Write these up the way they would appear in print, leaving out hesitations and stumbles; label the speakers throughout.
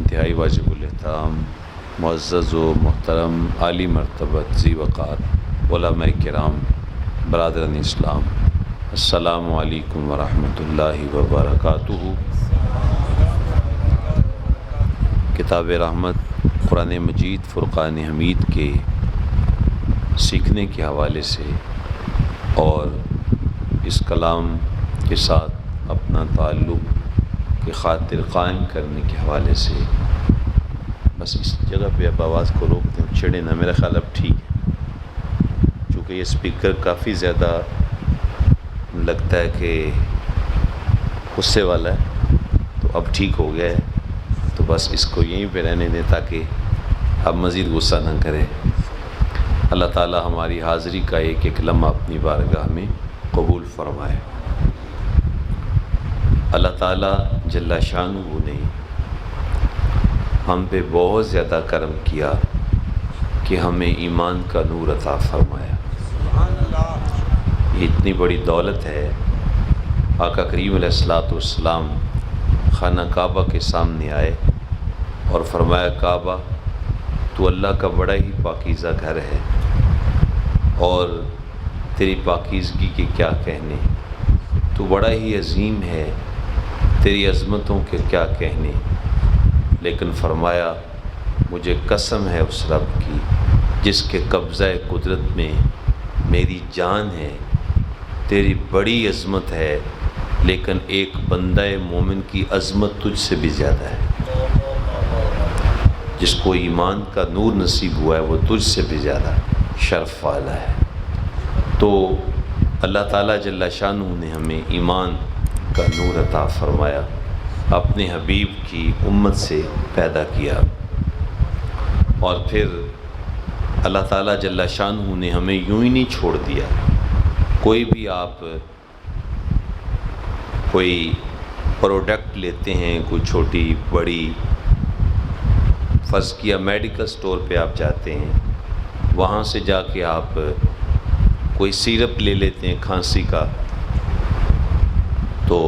Speaker 1: انتہائی واجب الاحترام معزز و محترم عالی مرتبت ذی وقار علماء کرام، برادران اسلام، السلام علیکم ورحمۃ اللہ وبرکاتہ۔ کتاب رحمت قرآن مجید فرقان حمید کے سیکھنے کے حوالے سے اور اس کلام کے ساتھ اپنا تعلق کی خاطر قائم کرنے کے حوالے سے بس اس جگہ پہ اب آواز کو روک دیں، چھڑے نہ، میرا خیال اب ٹھیک ہے، چونکہ یہ اسپیکر کافی زیادہ لگتا ہے کہ غصے والا ہے، تو اب ٹھیک ہو گیا ہے، تو بس اس کو یہیں پہ رہنے دیں تاکہ اب مزید غصہ نہ کرے۔ اللہ تعالی ہماری حاضری کا ایک ایک لمحہ اپنی بارگاہ میں قبول فرمائے۔ اللہ تعالی جل شانہ نے ہم پہ بہت زیادہ کرم کیا کہ ہمیں ایمان کا نور عطا فرمایا۔ یہ اتنی بڑی دولت ہے۔ آقا کریم علیہ الصلوۃ والسلام خانہ کعبہ کے سامنے آئے اور فرمایا، کعبہ تو اللہ کا بڑا ہی پاکیزہ گھر ہے اور تیری پاکیزگی کے کیا کہنے، تو بڑا ہی عظیم ہے، تیری عظمتوں کے کیا کہنے، لیکن فرمایا مجھے قسم ہے اس رب کی جس کے قبضہ قدرت میں میری جان ہے، تیری بڑی عظمت ہے، لیکن ایک بندہ مومن کی عظمت تجھ سے بھی زیادہ ہے۔ جس کو ایمان کا نور نصیب ہوا ہے وہ تجھ سے بھی زیادہ شرف والا ہے۔ تو اللہ تعالیٰ جل شانہ نے ہمیں ایمان کا نور عطا فرمایا، اپنے حبیب کی امت سے پیدا کیا، اور پھر اللہ تعالیٰ جل شانہ نے ہمیں یوں ہی نہیں چھوڑ دیا۔ کوئی بھی آپ کوئی پروڈکٹ لیتے ہیں، کوئی چھوٹی بڑی، فرض کیا میڈیکل سٹور پہ آپ جاتے ہیں، وہاں سے جا کے آپ کوئی سیرپ لے لیتے ہیں کھانسی کا، تو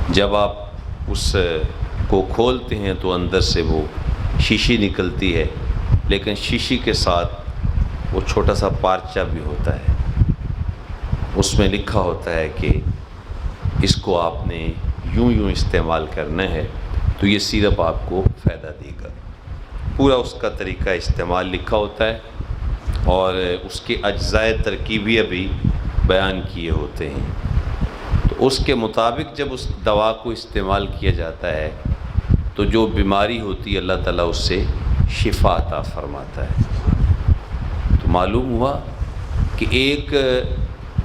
Speaker 1: جب آپ اس کو کھولتے ہیں تو اندر سے وہ شیشی نکلتی ہے، لیکن شیشی کے ساتھ وہ چھوٹا سا پارچہ بھی ہوتا ہے، اس میں لکھا ہوتا ہے کہ اس کو آپ نے یوں استعمال کرنا ہے تو یہ سیرپ آپ کو فائدہ دے گا۔ پورا اس کا طریقہ استعمال لکھا ہوتا ہے اور اس کے اجزاء ترکیبیہ بھی بیان کیے ہوتے ہیں، تو اس کے مطابق جب اس دوا کو استعمال کیا جاتا ہے تو جو بیماری ہوتی ہے اللہ تعالیٰ اس سے شفا عطا فرماتا ہے۔ تو معلوم ہوا کہ ایک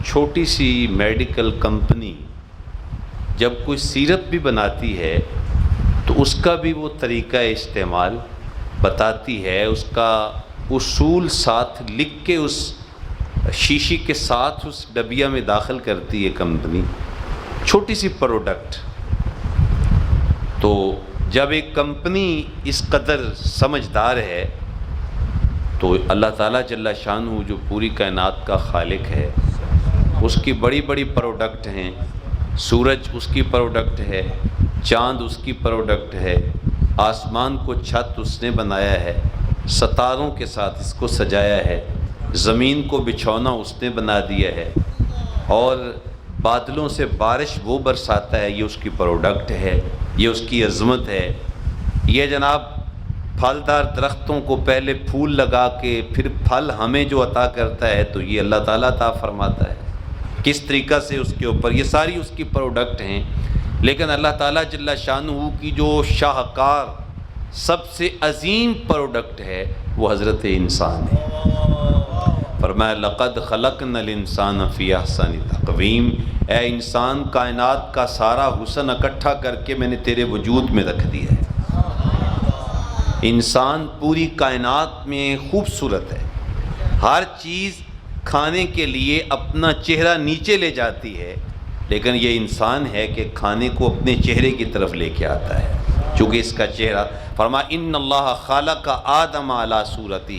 Speaker 1: چھوٹی سی میڈیکل کمپنی جب کوئی سیرپ بھی بناتی ہے تو اس کا بھی وہ طریقہ استعمال بتاتی ہے، اس کا اصول ساتھ لکھ کے اس شیشی کے ساتھ اس ڈبیا میں داخل کرتی ہے کمپنی، چھوٹی سی پروڈکٹ۔ تو جب ایک کمپنی اس قدر سمجھدار ہے تو اللہ تعالیٰ جل شانہ جو پوری کائنات کا خالق ہے، اس کی بڑی بڑی پروڈکٹ ہیں، سورج اس کی پروڈکٹ ہے، چاند اس کی پروڈکٹ ہے، آسمان کو چھت اس نے بنایا ہے، ستاروں کے ساتھ اس کو سجایا ہے، زمین کو بچھونا اس نے بنا دیا ہے، اور بادلوں سے بارش وہ برساتا ہے، یہ اس کی پروڈکٹ ہے، یہ اس کی عظمت ہے۔ یہ جناب پھلدار درختوں کو پہلے پھول لگا کے پھر پھل ہمیں جو عطا کرتا ہے تو یہ اللہ تعالیٰ عطا فرماتا ہے، کس طریقہ سے اس کے اوپر، یہ ساری اس کی پروڈکٹ ہیں۔ لیکن اللہ تعالیٰ جل شانہ کی جو شاہکار سب سے عظیم پروڈکٹ ہے وہ حضرت انسان ہے۔ فرمایا لقد خلقنا الانسان فی احسن تقویم، اے انسان کائنات کا سارا حسن اکٹھا کر کے میں نے تیرے وجود میں رکھ دیا ہے۔ انسان پوری کائنات میں خوبصورت ہے، ہر چیز کھانے کے لیے اپنا چہرہ نیچے لے جاتی ہے، لیکن یہ انسان ہے کہ کھانے کو اپنے چہرے کی طرف لے کے آتا ہے، چونکہ اس کا چہرہ، فرمایا ان اللہ خلق آدم علی صورتہ،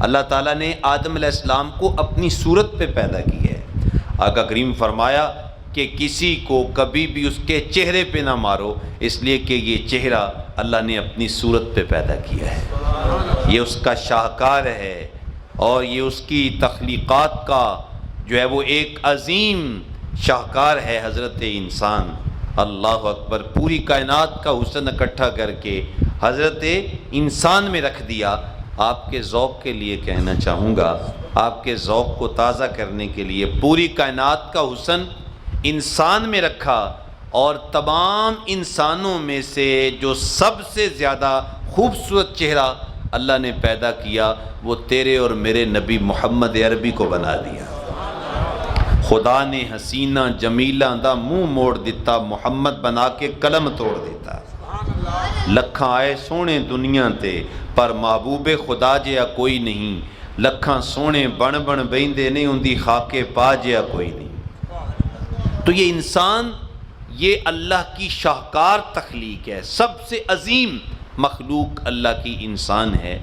Speaker 1: اللہ تعالیٰ نے آدم علیہ السلام کو اپنی صورت پہ پیدا کی ہے۔ آقا کریم فرمایا کہ کسی کو کبھی بھی اس کے چہرے پہ نہ مارو، اس لیے کہ یہ چہرہ اللہ نے اپنی صورت پہ پیدا کیا ہے، یہ اس کا شاہکار ہے، اور یہ اس کی تخلیقات کا جو ہے وہ ایک عظیم شاہکار ہے حضرت انسان۔ اللہ اکبر، پوری کائنات کا حسن اکٹھا کر کے حضرت انسان میں رکھ دیا۔ آپ کے ذوق کے لیے کہنا چاہوں گا، آپ کے ذوق کو تازہ کرنے کے لیے، پوری کائنات کا حسن انسان میں رکھا، اور تمام انسانوں میں سے جو سب سے زیادہ خوبصورت چہرہ اللہ نے پیدا کیا وہ تیرے اور میرے نبی محمد عربی کو بنا دیا۔ خدا نے حسینہ جمیلہ دا منہ موڑ دیتا، محمد بنا کے قلم توڑ دیتا۔ لکھاں آئے سونے دنیا تے پر محبوب خدا جیا کوئی نہیں، لکھاں سونے بن بن بیندے نہیں ہوندی خاکے پا جیا کوئی نہیں۔ تو یہ انسان، یہ اللہ کی شاہکار تخلیق ہے، سب سے عظیم مخلوق اللہ کی انسان ہے۔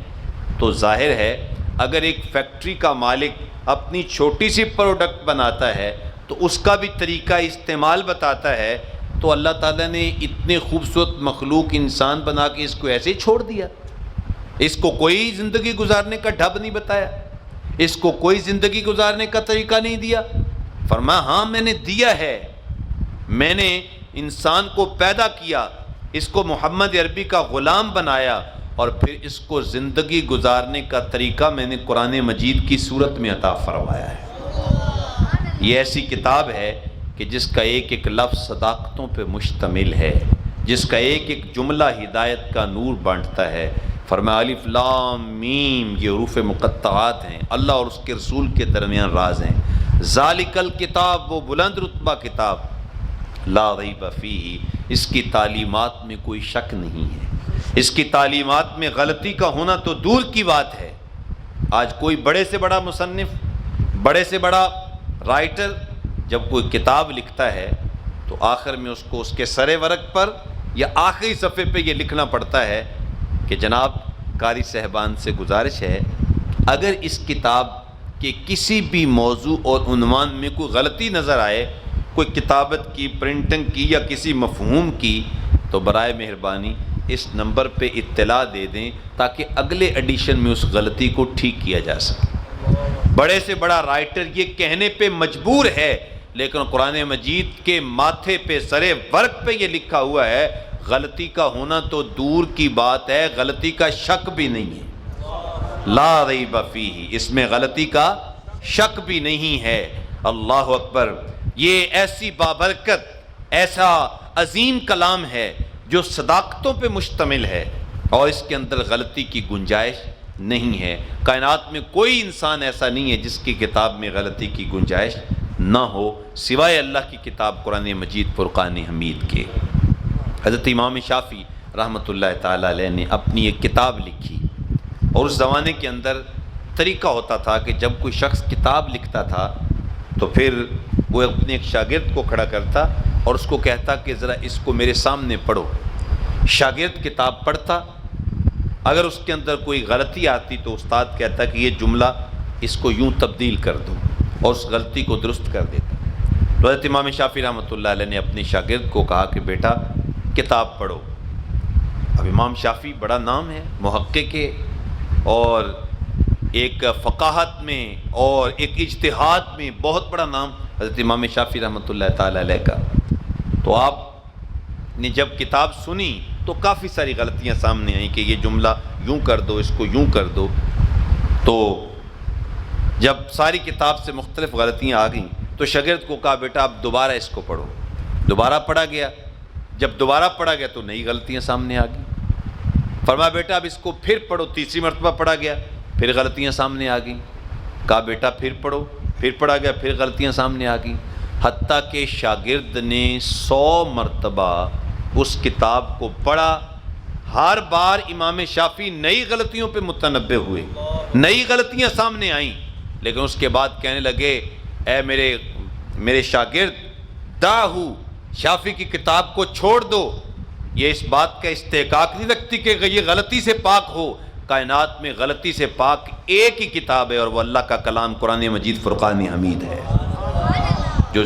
Speaker 1: تو ظاہر ہے اگر ایک فیکٹری کا مالک اپنی چھوٹی سی پروڈکٹ بناتا ہے تو اس کا بھی طریقہ استعمال بتاتا ہے، تو اللہ تعالیٰ نے اتنے خوبصورت مخلوق انسان بنا کے اس کو ایسے ہی چھوڑ دیا؟ اس کو کوئی زندگی گزارنے کا ڈھب نہیں بتایا، اس کو کوئی زندگی گزارنے کا طریقہ نہیں دیا؟ فرمایا ہاں میں نے دیا ہے، میں نے انسان کو پیدا کیا، اس کو محمد عربی کا غلام بنایا، اور پھر اس کو زندگی گزارنے کا طریقہ میں نے قرآن مجید کی صورت میں عطا فرمایا ہے۔ یہ ایسی کتاب ہے کہ جس کا ایک ایک لفظ صداقتوں پہ مشتمل ہے، جس کا ایک ایک جملہ ہدایت کا نور بانٹتا ہے۔ فرمایا الف لام میم، یہ حروف مقطعات ہیں، اللہ اور اس کے رسول کے درمیان راز ہیں۔ ذالک الکتاب، وہ بلند رتبہ کتاب، لا ریب فیہ، اس کی تعلیمات میں کوئی شک نہیں ہے، اس کی تعلیمات میں غلطی کا ہونا تو دور کی بات ہے۔ آج کوئی بڑے سے بڑا مصنف، بڑے سے بڑا رائٹر جب کوئی کتاب لکھتا ہے تو آخر میں اس کو اس کے سر ورق پر یا آخری صفحے پہ یہ لکھنا پڑتا ہے کہ جناب قاری صاحبان سے گزارش ہے، اگر اس کتاب کے کسی بھی موضوع اور عنوان میں کوئی غلطی نظر آئے، کوئی کتابت کی، پرنٹنگ کی یا کسی مفہوم کی، تو برائے مہربانی اس نمبر پہ اطلاع دے دیں تاکہ اگلے ایڈیشن میں اس غلطی کو ٹھیک کیا جا سکے۔ بڑے سے بڑا رائٹر یہ کہنے پہ مجبور ہے، لیکن قرآن مجید کے ماتھے پہ سر ورق پہ یہ لکھا ہوا ہے، غلطی کا ہونا تو دور کی بات ہے، غلطی کا شک بھی نہیں ہے، لا ریب فیہ، اس میں غلطی کا شک بھی نہیں ہے۔ اللہ اکبر، یہ ایسی بابرکت، ایسا عظیم کلام ہے جو صداقتوں پہ مشتمل ہے، اور اس کے اندر غلطی کی گنجائش نہیں ہے۔ کائنات میں کوئی انسان ایسا نہیں ہے جس کی کتاب میں غلطی کی گنجائش نہ ہو، سوائے اللہ کی کتاب قرآن مجید فرقان حمید کے۔ حضرت امام شافعی رحمۃ اللہ تعالیٰ علیہ نے اپنی ایک کتاب لکھی، اور اس زمانے کے اندر طریقہ ہوتا تھا کہ جب کوئی شخص کتاب لکھتا تھا تو پھر وہ اپنے ایک شاگرد کو کھڑا کرتا اور اس کو کہتا کہ ذرا اس کو میرے سامنے پڑھو۔ شاگرد کتاب پڑھتا، اگر اس کے اندر کوئی غلطی آتی تو استاد کہتا کہ یہ جملہ اس کو یوں تبدیل کر دو، اور اس غلطی کو درست کر دیتا۔ تو حضرت امام شافعی رحمۃ اللہ علیہ نے اپنے شاگرد کو کہا کہ بیٹا کتاب پڑھو۔ اب امام شافعی بڑا نام ہے، محقق ہے، اور ایک فقاہت میں اور ایک اجتہاد میں بہت بڑا نام حضرت امام شافعی رحمۃ اللہ تعالیٰ علیہ کا۔ تو آپ نے جب کتاب سنی تو کافی ساری غلطیاں سامنے آئیں کہ یہ جملہ یوں کر دو، اس کو یوں کر دو۔ تو جب ساری کتاب سے مختلف غلطیاں آ گئیں تو شاگرد کو کہا بیٹا آپ دوبارہ اس کو پڑھو۔ دوبارہ پڑھا گیا، جب دوبارہ پڑھا گیا تو نئی غلطیاں سامنے آ گئیں۔ فرمایا بیٹا اب اس کو پھر پڑھو، تیسری مرتبہ پڑھا گیا، پھر غلطیاں سامنے آ گئیں۔ کہا بیٹا پھر پڑھو، پھر پڑھا گیا، پھر غلطیاں سامنے آ گئیں، حتیٰ کہ شاگرد نے 100 مرتبہ اس کتاب کو پڑھا۔ ہر بار امام شافعی نئی غلطیوں پہ متنبہ ہوئے، نئی غلطیاں سامنے آئیں، لیکن اس کے بعد کہنے لگے اے میرے شاگرد، داہو، شافعی کی کتاب کو چھوڑ دو، یہ اس بات کا استحقاق نہیں رکھتی کہ یہ غلطی سے پاک ہو۔ کائنات میں غلطی سے پاک ایک ہی کتاب ہے، اور وہ اللہ کا کلام قرآن مجید فرقان حمید ہے۔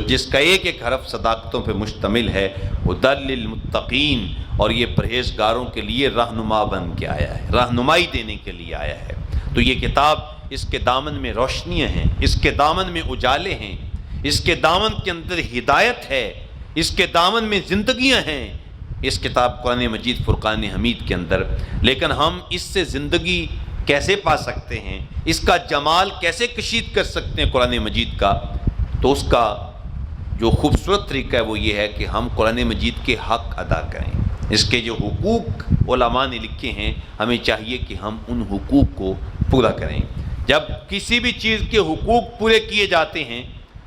Speaker 1: جس کا ایک ایک حرف صداقتوں پہ مشتمل ہے، ہدی للمتقین، اور یہ پرہیزگاروں کے لیے رہنما بن کے آیا ہے، رہنمائی دینے کے لیے آیا ہے۔ تو یہ کتاب، اس کے دامن میں روشنیاں ہیں، اس کے دامن میں اجالے ہیں، اس کے دامن کے اندر ہدایت ہے، اس کے دامن میں زندگیاں ہیں، اس کتاب قرآن مجید فرقان حمید کے اندر۔ لیکن ہم اس سے زندگی کیسے پا سکتے ہیں، اس کا جمال کیسے کشید کر سکتے ہیں قرآن مجید کا؟ تو اس کا جو خوبصورت طریقہ ہے وہ یہ ہے کہ ہم قرآن مجید کے حق ادا کریں۔ اس کے جو حقوق علماء نے لکھے ہیں، ہمیں چاہیے کہ ہم ان حقوق کو پورا کریں۔ جب کسی بھی چیز کے حقوق پورے کیے جاتے ہیں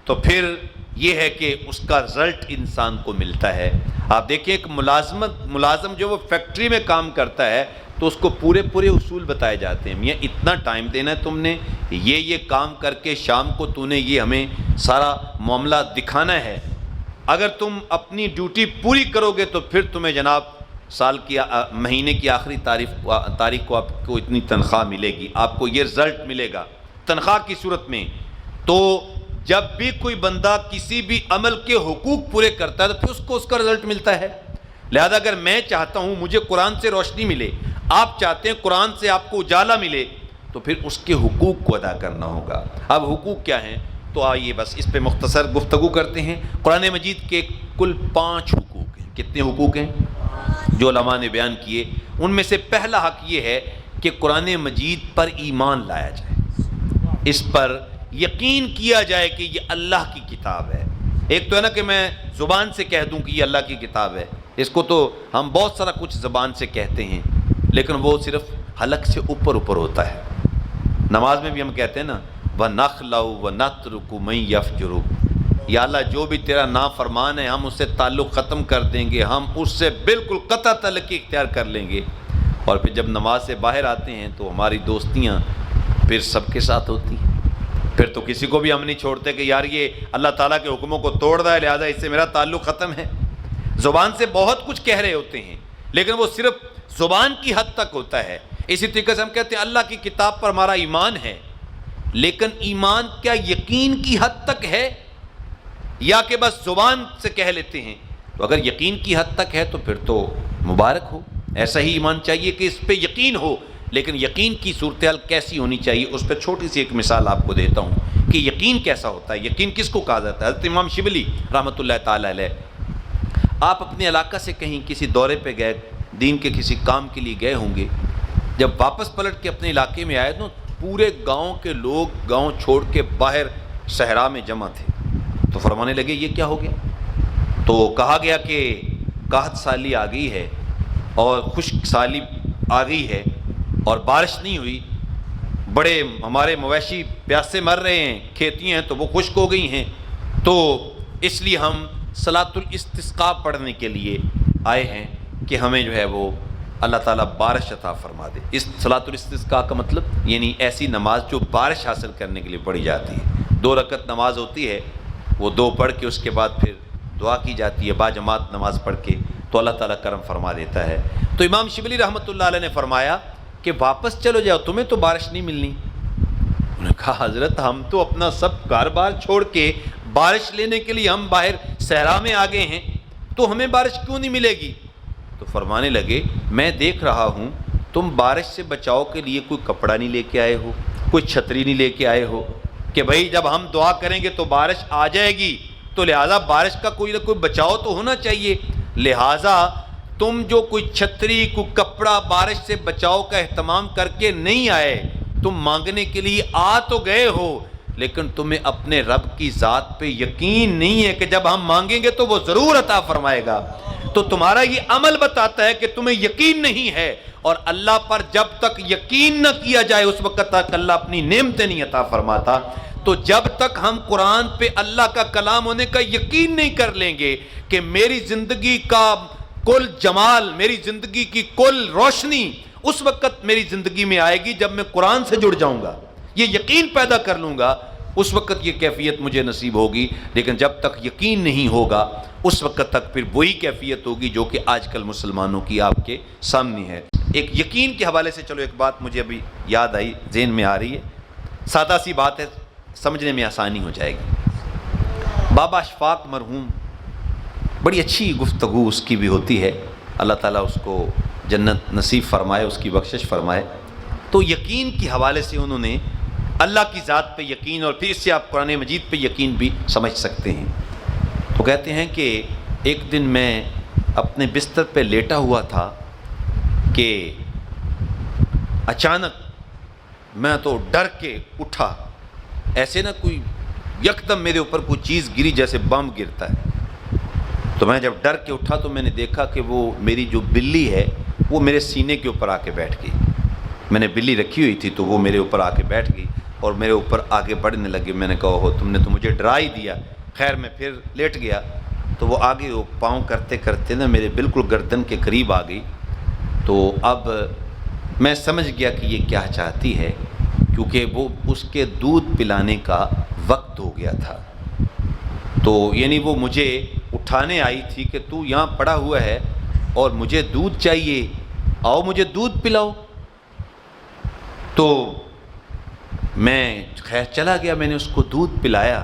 Speaker 1: تو پھر یہ ہے کہ اس کا رزلٹ انسان کو ملتا ہے۔ آپ دیکھیں ایک ملازم جو وہ فیکٹری میں کام کرتا ہے تو اس کو پورے اصول بتائے جاتے ہیں، میاں اتنا ٹائم دینا ہے تم نے، یہ کام کر کے شام کو تو نے یہ ہمیں سارا معاملہ دکھانا ہے۔ اگر تم اپنی ڈیوٹی پوری کرو گے تو پھر تمہیں جناب سال کی مہینے کی آخری تاریخ کو آپ کو اتنی تنخواہ ملے گی، آپ کو یہ رزلٹ ملے گا تنخواہ کی صورت میں۔ تو جب بھی کوئی بندہ کسی بھی عمل کے حقوق پورے کرتا ہے تو پھر اس کا رزلٹ ملتا ہے۔ لہذا اگر میں چاہتا ہوں مجھے قرآن سے روشنی ملے، آپ چاہتے ہیں قرآن سے آپ کو اجالا ملے، تو پھر اس کے حقوق کو ادا کرنا ہوگا۔ اب حقوق کیا ہیں؟ تو آئیے بس اس پہ مختصر گفتگو کرتے ہیں۔ قرآن مجید کے کل 5 حقوق ہیں۔ کتنے حقوق ہیں جو علماء نے بیان کیے؟ ان میں سے پہلا حق یہ ہے کہ قرآن مجید پر ایمان لایا جائے، اس پر یقین کیا جائے کہ یہ اللہ کی کتاب ہے۔ ایک تو ہے نا کہ میں زبان سے کہہ دوں کہ یہ اللہ کی کتاب ہے، اس کو تو ہم بہت سارا کچھ زبان سے کہتے ہیں لیکن وہ صرف حلق سے اوپر ہوتا ہے۔ نماز میں بھی ہم کہتے ہیں نا وَنَخْلَعُ وَنَتْرُكُ مَن يَفْجُرُ، یا اللہ جو بھی تیرا نافرمان ہے ہم اس سے تعلق ختم کر دیں گے، ہم اس سے بالکل قطع تعلقی اختیار کر لیں گے۔ اور پھر جب نماز سے باہر آتے ہیں تو ہماری دوستیاں پھر سب کے ساتھ ہوتی ہیں، پھر تو کسی کو بھی ہم نہیں چھوڑتے کہ یار یہ اللہ تعالیٰ کے حکموں کو توڑ رہا ہے لہذا اس سے میرا تعلق ختم ہے۔ زبان سے بہت کچھ کہہ رہے ہوتے ہیں لیکن وہ صرف زبان کی حد تک ہوتا ہے۔ اسی طریقے سے ہم کہتے ہیں اللہ کی کتاب پر ہمارا ایمان ہے، لیکن ایمان کیا یقین کی حد تک ہے یا کہ بس زبان سے کہہ لیتے ہیں؟ تو اگر یقین کی حد تک ہے تو پھر تو مبارک ہو، ایسا ہی ایمان چاہیے کہ اس پہ یقین ہو۔ لیکن یقین کی صورتحال کیسی ہونی چاہیے، اس پہ چھوٹی سی ایک مثال آپ کو دیتا ہوں کہ یقین کیسا ہوتا ہے، یقین کس کو کہا جاتا ہے۔ حضرت امام شبلی رحمۃ اللہ تعالی علیہ، آپ اپنے علاقہ سے کہیں کسی دورے پہ گئے، دین کے کسی کام کے لیے گئے ہوں گے، جب واپس پلٹ کے اپنے علاقے میں آئے تو پورے گاؤں کے لوگ گاؤں چھوڑ کے باہر صحرا میں جمع تھے، تو فرمانے لگے یہ کیا ہو گیا؟ تو کہا گیا کہ قحط سالی آ گئی ہے اور خشک سالی آ گئی ہے اور بارش نہیں ہوئی، بڑے ہمارے مویشی پیاسے مر رہے ہیں، کھیتیاں ہیں تو وہ خشک ہو گئی ہیں، تو اس لیے ہم صلاۃ الاستسقاء پڑھنے کے لیے آئے ہیں کہ ہمیں جو ہے وہ اللہ تعالیٰ بارش عطا فرما دے۔ اس صلاۃ الاستسقاء کا مطلب یعنی ایسی نماز جو بارش حاصل کرنے کے لیے پڑھی جاتی ہے۔ 2 رکعت نماز ہوتی ہے، وہ 2 پڑھ کے اس کے بعد پھر دعا کی جاتی ہے باجماعت نماز پڑھ کے، تو اللہ تعالیٰ کرم فرما دیتا ہے۔ تو امام شبلی رحمۃ اللہ علیہ نے فرمایا کہ واپس چلو جاؤ، تمہیں تو بارش نہیں ملنی۔ انہوں نے کہا حضرت ہم تو اپنا سب کاروبار چھوڑ کے بارش لینے کے لیے ہم باہر صحرا میں آ گئے ہیں، تو ہمیں بارش کیوں نہیں ملے گی؟ تو فرمانے لگے میں دیکھ رہا ہوں تم بارش سے بچاؤ کے لیے کوئی کپڑا نہیں لے کے آئے ہو، کوئی چھتری نہیں لے کے آئے ہو کہ بھائی جب ہم دعا کریں گے تو بارش آ جائے گی، تو لہٰذا بارش کا کوئی نہ کوئی بچاؤ تو ہونا چاہیے۔ لہٰذا تم جو کوئی چھتری کوئی کپڑا بارش سے بچاؤ کا اہتمام کر کے نہیں آئے، تم مانگنے کے لیے آ تو گئے ہو لیکن تمہیں اپنے رب کی ذات پہ یقین نہیں ہے کہ جب ہم مانگیں گے تو وہ ضرور عطا فرمائے گا۔ تو تمہارا یہ عمل بتاتا ہے کہ تمہیں یقین نہیں ہے، اور اللہ پر جب تک یقین نہ کیا جائے اس وقت تک اللہ اپنی نعمتیں نہیں عطا فرماتا۔ تو جب تک ہم قرآن پہ اللہ کا کلام ہونے کا یقین نہیں کر لیں گے کہ میری زندگی کا کل جمال، میری زندگی کی کل روشنی اس وقت میری زندگی میں آئے گی جب میں قرآن سے جڑ جاؤں گا، یہ یقین پیدا کر لوں گا، اس وقت یہ کیفیت مجھے نصیب ہوگی۔ لیکن جب تک یقین نہیں ہوگا اس وقت تک پھر وہی کیفیت ہوگی جو کہ آج کل مسلمانوں کی آپ کے سامنے ہے۔ ایک یقین کے حوالے سے چلو ایک بات مجھے ابھی یاد آئی، ذہن میں آ رہی ہے، سادہ سی بات ہے، سمجھنے میں آسانی ہو جائے گی۔ بابا اشفاق مرحوم، بڑی اچھی گفتگو اس کی بھی ہوتی ہے، اللہ تعالیٰ اس کو جنت نصیب فرمائے، اس کی بخشش فرمائے۔ تو یقین کے حوالے سے انہوں نے اللہ کی ذات پہ یقین، اور پھر اس سے آپ قرآن مجید پہ یقین بھی سمجھ سکتے ہیں۔ تو کہتے ہیں کہ ایک دن میں اپنے بستر پہ لیٹا ہوا تھا کہ اچانک میں تو ڈر کے اٹھا، ایسے نہ کوئی یکدم میرے اوپر کوئی چیز گری جیسے بم گرتا ہے۔ تو میں جب ڈر کے اٹھا تو میں نے دیکھا کہ وہ میری جو بلی ہے وہ میرے سینے کے اوپر آ کے بیٹھ گئی۔ میں نے بلی رکھی ہوئی تھی تو وہ میرے اوپر آ کے بیٹھ گئی اور میرے اوپر آگے بڑھنے لگی۔ میں نے کہا ہو تم نے تو مجھے ڈرا ہی دیا۔ خیر میں پھر لیٹ گیا تو وہ آگے وہ پاؤں کرتے کرتے نا میرے بالکل گردن کے قریب آ گئی۔ تو اب میں سمجھ گیا کہ یہ کیا چاہتی ہے، کیونکہ وہ اس کے دودھ پلانے کا وقت ہو گیا تھا۔ تو یعنی وہ مجھے اٹھانے آئی تھی کہ تو یہاں پڑا ہوا ہے اور مجھے دودھ چاہیے، آؤ مجھے دودھ پلاؤ۔ تو میں خیر چلا گیا، میں نے اس کو دودھ پلایا،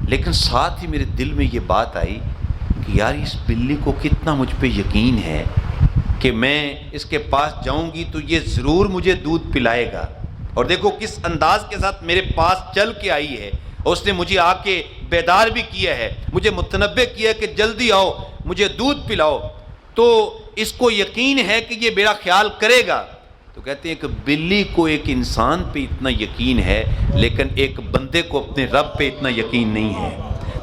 Speaker 1: لیکن ساتھ ہی میرے دل میں یہ بات آئی کہ یار اس بلی کو کتنا مجھ پہ یقین ہے کہ میں اس کے پاس جاؤں گی تو یہ ضرور مجھے دودھ پلائے گا۔ اور دیکھو کس انداز کے ساتھ میرے پاس چل کے آئی ہے، اور اس نے مجھے آ کے بیدار بھی کیا ہے، مجھے متنبہ کیا کہ جلدی آؤ مجھے دودھ پلاؤ۔ تو اس کو یقین ہے کہ یہ میرا خیال کرے گا۔ تو کہتے ہیں کہ بلی کو ایک انسان پہ اتنا یقین ہے، لیکن ایک بندے کو اپنے رب پہ اتنا یقین نہیں ہے۔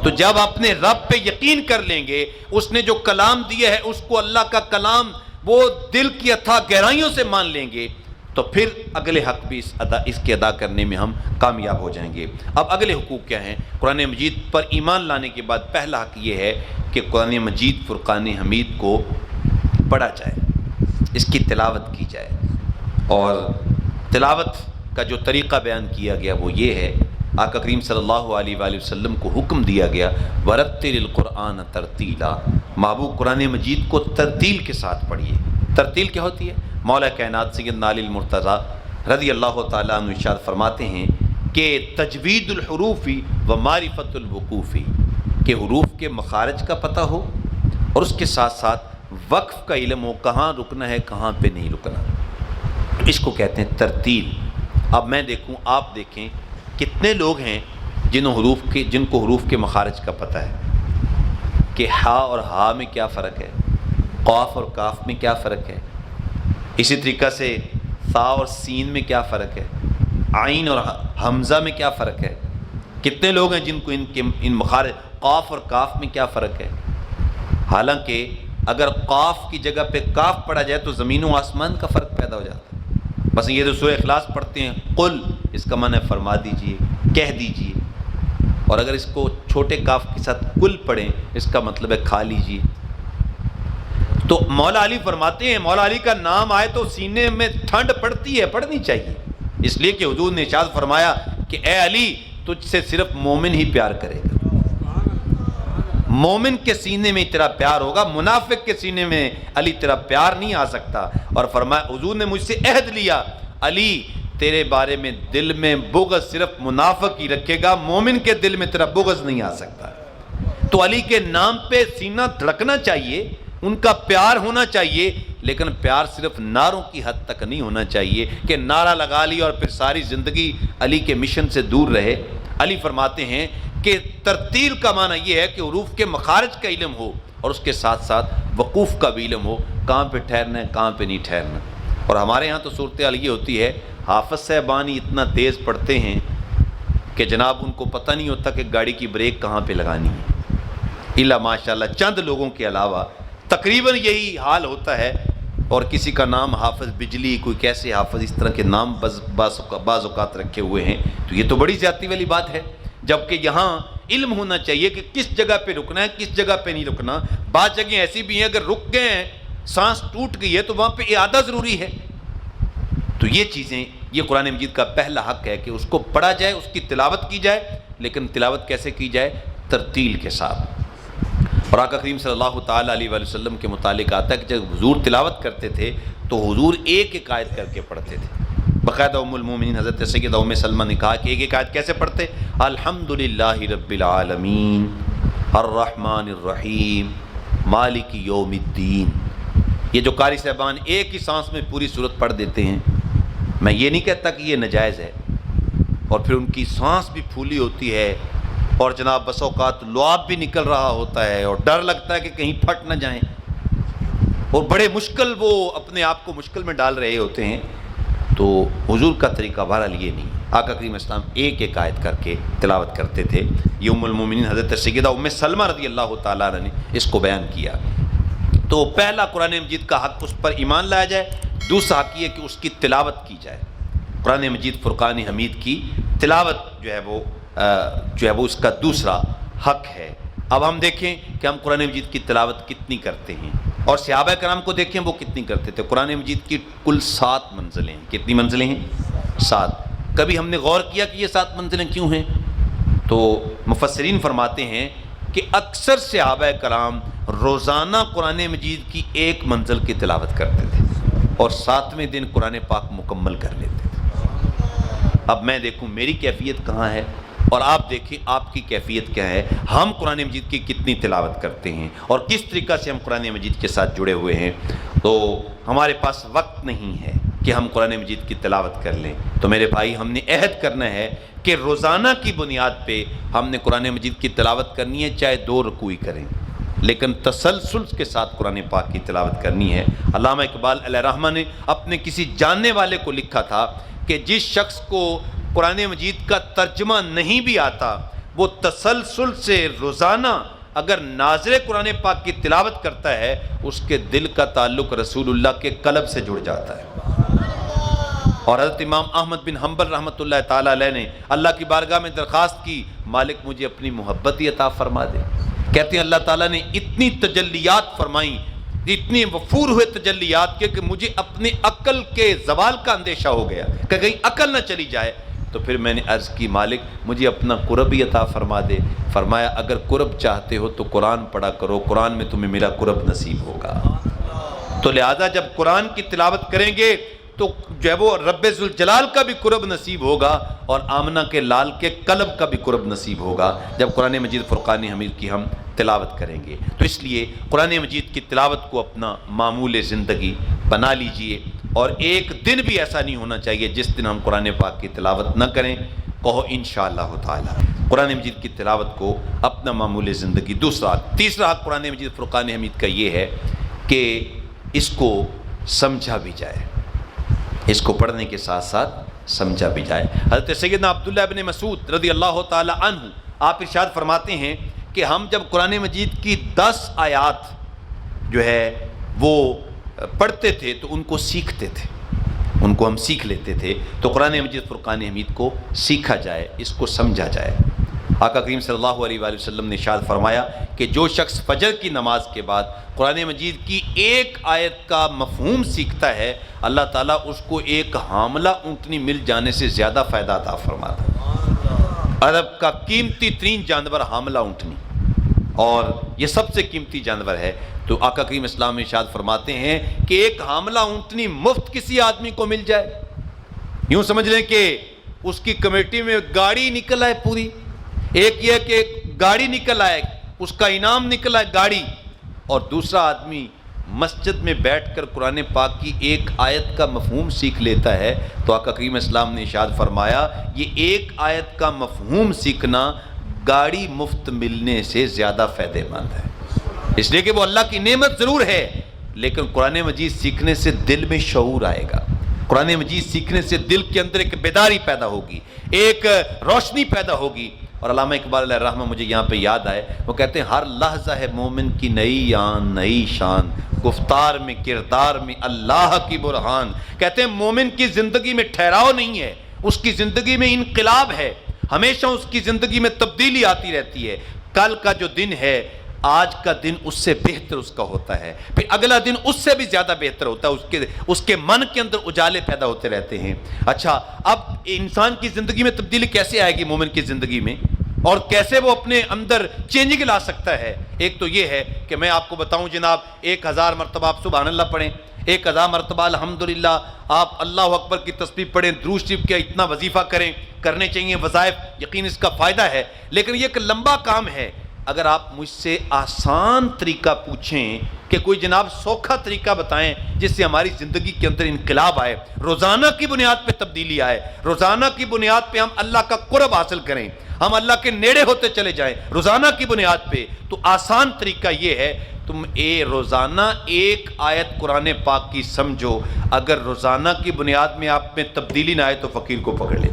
Speaker 1: تو جب اپنے رب پہ یقین کر لیں گے، اس نے جو کلام دیا ہے اس کو اللہ کا کلام وہ دل کی اتھا گہرائیوں سے مان لیں گے، تو پھر اگلے حق بھی اس کے ادا کرنے میں ہم کامیاب ہو جائیں گے۔ اب اگلے حقوق کیا ہیں؟ قرآن مجید پر ایمان لانے کے بعد پہلا حق یہ ہے کہ قرآن مجید فرقان حمید کو پڑھا جائے، اس کی تلاوت کی جائے۔ اور تلاوت کا جو طریقہ بیان کیا گیا وہ یہ ہے، آقا کریم صلی اللہ علیہ وآلہ وسلم کو حکم دیا گیا وَرَتِّلِ الْقُرْآنَ تَرْتِيلًا، محبوب قرآن مجید کو ترتیل کے ساتھ پڑھیے۔ ترتیل کیا ہوتی ہے؟ مولا کائنات سیدنا علی المرتضیٰ رضی اللہ تعالیٰ عنہ ارشاد فرماتے ہیں کہ تجوید الحروف و معرفت الوقوف، کہ حروف کے مخارج کا پتہ ہو اور اس کے ساتھ ساتھ وقف کا علم ہو، کہاں رکنا ہے کہاں پہ نہیں رکنا، تو اس کو کہتے ہیں ترتیل۔ اب میں دیکھوں آپ دیکھیں کتنے لوگ ہیں جن کو حروف کے مخارج کا پتہ ہے کہ ہا اور ہا میں کیا فرق ہے، قاف اور کاف میں کیا فرق ہے، اسی طریقہ سے ثا اور سین میں کیا فرق ہے، عین اور حمزہ میں کیا فرق ہے۔ کتنے لوگ ہیں جن کو ان مخارج قاف اور کاف میں کیا فرق ہے۔ حالانکہ اگر قاف کی جگہ پہ کاف پڑھا جائے تو زمین و آسمان کا فرق پیدا ہو جاتا ہے۔ بس یہ تو سورہ اخلاص پڑھتے ہیں قل، اس کا معنی ہے فرما دیجئے، کہہ دیجئے، اور اگر اس کو چھوٹے کاف کے ساتھ کل پڑھیں اس کا مطلب ہے کھا لیجئے۔ تو مولا علی فرماتے ہیں، مولا علی کا نام آئے تو سینے میں ٹھنڈ پڑتی ہے، پڑھنی چاہیے، اس لیے کہ حضور نے ارشاد فرمایا کہ اے علی تجھ سے صرف مومن ہی پیار کرے گا، مومن کے سینے میں تیرا پیار ہوگا، منافق کے سینے میں علی تیرا پیار نہیں آ سکتا۔ اور فرمایا حضور نے مجھ سے عہد لیا علی تیرے بارے میں دل میں بغض صرف منافق ہی رکھے گا، مومن کے دل میں تیرا بغض نہیں آ سکتا۔ تو علی کے نام پہ سینہ دھڑکنا چاہیے، ان کا پیار ہونا چاہیے، لیکن پیار صرف نعروں کی حد تک نہیں ہونا چاہیے کہ نعرہ لگا لی اور پھر ساری زندگی علی کے مشن سے دور رہے۔ علی فرماتے ہیں کہ ترتیل کا معنی یہ ہے کہ حروف کے مخارج کا علم ہو اور اس کے ساتھ ساتھ وقوف کا بھی علم ہو، کہاں پہ ٹھہرنا ہے کہاں پہ نہیں ٹھہرنا۔ اور ہمارے ہاں تو صورتحال یہ ہوتی ہے حافظ صاحبان اتنا تیز پڑھتے ہیں کہ جناب ان کو پتہ نہیں ہوتا کہ گاڑی کی بریک کہاں پہ لگانی ہے، الا ماشاءاللہ چند لوگوں کے علاوہ تقریباً یہی حال ہوتا ہے۔ اور کسی کا نام حافظ بجلی، کوئی کیسے حافظ، اس طرح کے نام بعض اوقات رکھے ہوئے ہیں، تو یہ تو بڑی زیادتی والی بات ہے، جبکہ یہاں علم ہونا چاہیے کہ کس جگہ پہ رکنا ہے کس جگہ پہ نہیں رکنا۔ بعض جگہیں ایسی بھی ہیں اگر رک گئے ہیں سانس ٹوٹ گئی ہے تو وہاں پہ اعادہ ضروری ہے۔ تو یہ چیزیں، یہ قرآن مجید کا پہلا حق ہے کہ اس کو پڑھا جائے، اس کی تلاوت کی جائے، لیکن تلاوت کیسے کی جائے؟ ترتیل کے ساتھ۔ اور آقا کریم صلی اللہ تعالیٰ علیہ وآلہ وسلم کے متعلق آتا ہے کہ جب حضور تلاوت کرتے تھے تو حضور ایک ایک آیت کر کے پڑھتے تھے، باقاعدہ ام المومنین حضرت سیدہ ام سلمہ نے کہا کہ ایک ایک آیت کیسے پڑھتے؟ الحمدللہ رب العالمین الرحمن الرحیم مالک یوم الدین. یہ جو قاری صاحبان ایک ہی سانس میں پوری سورت پڑھ دیتے ہیں، میں یہ نہیں کہتا کہ یہ ناجائز ہے، اور پھر ان کی سانس بھی پھولی ہوتی ہے اور جناب بس اوقات لعاب بھی نکل رہا ہوتا ہے اور ڈر لگتا ہے کہ کہیں پھٹ نہ جائیں، اور بڑے مشکل وہ اپنے آپ کو مشکل میں ڈال رہے ہوتے ہیں. تو حضور کا طریقہ بہرحال یہ نہیں. آقا کریم اسلام ایک ایک آیت کر کے تلاوت کرتے تھے. یہ ام المومنین حضرت سیدہ ام سلمہ رضی اللہ تعالیٰ عنہ نے اس کو بیان کیا. تو پہلا قرآن مجید کا حق اس پر ایمان لایا جائے، دوسرا حق یہ کہ اس کی تلاوت کی جائے. قرآن مجید فرقان حمید کی تلاوت جو ہے وہ اس کا دوسرا حق ہے. اب ہم دیکھیں کہ ہم قرآن مجید کی تلاوت کتنی کرتے ہیں، اور صحابہ کرام کو دیکھیں وہ کتنی کرتے تھے. قرآن مجید کی کل 7 منزلیں ہیں. کتنی منزلیں ہیں؟ 7. کبھی ہم نے غور کیا کہ یہ 7 منزلیں کیوں ہیں؟ تو مفسرین فرماتے ہیں کہ اکثر صحابہ کرام روزانہ قرآن مجید کی 1 منزل کی تلاوت کرتے تھے اور 7ویں دن قرآن پاک مکمل کر لیتے تھے. اب میں دیکھوں میری کیفیت کہاں ہے اور آپ دیکھیں آپ کی کیفیت کیا ہے. ہم قرآن مجید کی کتنی تلاوت کرتے ہیں اور کس طریقہ سے ہم قرآن مجید کے ساتھ جڑے ہوئے ہیں. تو ہمارے پاس وقت نہیں ہے کہ ہم قرآن مجید کی تلاوت کر لیں. تو میرے بھائی ہم نے عہد کرنا ہے کہ روزانہ کی بنیاد پہ ہم نے قرآن مجید کی تلاوت کرنی ہے، چاہے 2 رکوع کریں، لیکن تسلسل کے ساتھ قرآن پاک کی تلاوت کرنی ہے. علامہ اقبال علیہ رحمہ نے اپنے کسی جاننے والے کو لکھا تھا کہ جس شخص کو قرآن مجید کا ترجمہ نہیں بھی آتا، وہ تسلسل سے روزانہ اگر ناظر قرآن پاک کی تلاوت کرتا ہے، اس کے دل کا تعلق رسول اللہ کے قلب سے جڑ جاتا ہے. اور حضرت امام احمد بن حنبل رحمۃ اللہ تعالیٰ علیہ نے اللہ کی بارگاہ میں درخواست کی، مالک مجھے اپنی محبت ہی عطا فرما دے. کہتے ہیں اللہ تعالیٰ نے اتنی تجلیات فرمائیں، اتنے وفور ہوئے تجلیات کہ مجھے اپنے عقل کے زوال کا اندیشہ ہو گیا کہ کہیں عقل نہ چلی جائے. تو پھر میں نے عرض کی مالک مجھے اپنا قرب ہی عطا فرما دے. فرمایا اگر قرب چاہتے ہو تو قرآن پڑھا کرو، قرآن میں تمہیں میرا قرب نصیب ہوگا. تو لہذا جب قرآن کی تلاوت کریں گے تو جو ہے وہ رب ذوالجلال کا بھی قرب نصیب ہوگا اور آمنہ کے لال کے قلب کا بھی قرب نصیب ہوگا جب قرآن مجید فرقان حمید کی ہم تلاوت کریں گے. تو اس لیے قرآن مجید کی تلاوت کو اپنا معمول زندگی بنا لیجئے، اور ایک دن بھی ایسا نہیں ہونا چاہیے جس دن ہم قرآن پاک کی تلاوت نہ کریں. کہو انشاءاللہ تعالی قرآن مجید کی تلاوت کو اپنا معمول زندگی. تیسرا حق قرآن مجید فرقان حمید کا یہ ہے کہ اس کو سمجھا بھی جائے، اس کو پڑھنے کے ساتھ ساتھ سمجھا بھی جائے. حضرت سیدنا عبداللہ ابن مسعود رضی اللہ تعالی عنہ آپ ارشاد فرماتے ہیں کہ ہم جب قرآن مجید کی 10 آیات جو ہے وہ پڑھتے تھے تو ان کو سیکھتے تھے، ان کو ہم سیکھ لیتے تھے. تو قرآن مجید فرقان حمید کو سیکھا جائے، اس کو سمجھا جائے. آقا کریم صلی اللہ علیہ وآلہ وسلم نے ارشاد فرمایا کہ جو شخص فجر کی نماز کے بعد قرآن مجید کی 1 آیت کا مفہوم سیکھتا ہے، اللہ تعالیٰ اس کو ایک حاملہ اونٹنی مل جانے سے زیادہ فائدہ عطا فرماتا ہے. عرب کا قیمتی ترین جانور حاملہ اونٹنی، اور یہ سب سے قیمتی جانور ہے. تو آقا کریم اسلام ارشاد فرماتے ہیں کہ ایک حاملہ اونٹنی مفت کسی آدمی کو مل جائے، یوں سمجھ لیں کہ اس کی کمیٹی میں گاڑی نکل آئے پوری. ایک یہ کہ گاڑی نکل آئے، اس کا انعام نکل آئے گاڑی، اور دوسرا آدمی مسجد میں بیٹھ کر قرآن پاک کی 1 آیت کا مفہوم سیکھ لیتا ہے. تو آقا کریم اسلام نے ارشاد فرمایا یہ 1 آیت کا مفہوم سیکھنا گاڑی مفت ملنے سے زیادہ فائدہ مند ہے. اس لیے کہ وہ اللہ کی نعمت ضرور ہے، لیکن قرآن مجید سیکھنے سے دل میں شعور آئے گا. قرآن مجید سیکھنے سے دل کے اندر ایک بیداری پیدا ہوگی، ایک روشنی پیدا ہوگی. اور علامہ اقبال علیہ الرحمہ مجھے یہاں پہ یاد آئے، وہ کہتے ہیں ہر لحظہ ہے مومن کی نئی آن نئی شان، گفتار میں کردار میں اللہ کی برہان. کہتے ہیں مومن کی زندگی میں ٹھہراؤ نہیں ہے، اس کی زندگی میں انقلاب ہے، ہمیشہ اس کی زندگی میں تبدیلی آتی رہتی ہے. کل کا جو دن ہے آج کا دن اس سے بہتر اس کا ہوتا ہے، پھر اگلا دن اس سے بھی زیادہ بہتر ہوتا ہے، اس کے من کے اندر اجالے پیدا ہوتے رہتے ہیں. اچھا اب انسان کی زندگی میں تبدیلی کیسے آئے گی مومن کی زندگی میں، اور کیسے وہ اپنے اندر چینجنگ لا سکتا ہے؟ ایک تو یہ ہے کہ میں آپ کو بتاؤں جناب 1000 مرتبہ آپ سبحان اللہ پڑھیں، ایک 1000 مرتبہ الحمدللہ آپ اللہ اکبر کی تسبیح پڑھیں، درود شریف کا اتنا وظیفہ کریں، کرنے چاہیے وظائف، یقین اس کا فائدہ ہے، لیکن یہ ایک لمبا کام ہے۔ اگر آپ مجھ سے آسان طریقہ پوچھیں کہ کوئی جناب سوکھا طریقہ بتائیں جس سے ہماری زندگی کے اندر انقلاب آئے، روزانہ کی بنیاد پہ تبدیلی آئے، روزانہ کی بنیاد پہ ہم اللہ کا قرب حاصل کریں، ہم اللہ کے نیڑے ہوتے چلے جائیں روزانہ کی بنیاد پہ، تو آسان طریقہ یہ ہے تم روزانہ ایک آیت قرآن پاک کی سمجھو، اگر روزانہ کی بنیاد میں آپ میں تبدیلی نہ آئے تو فقیر کو پکڑ لیں،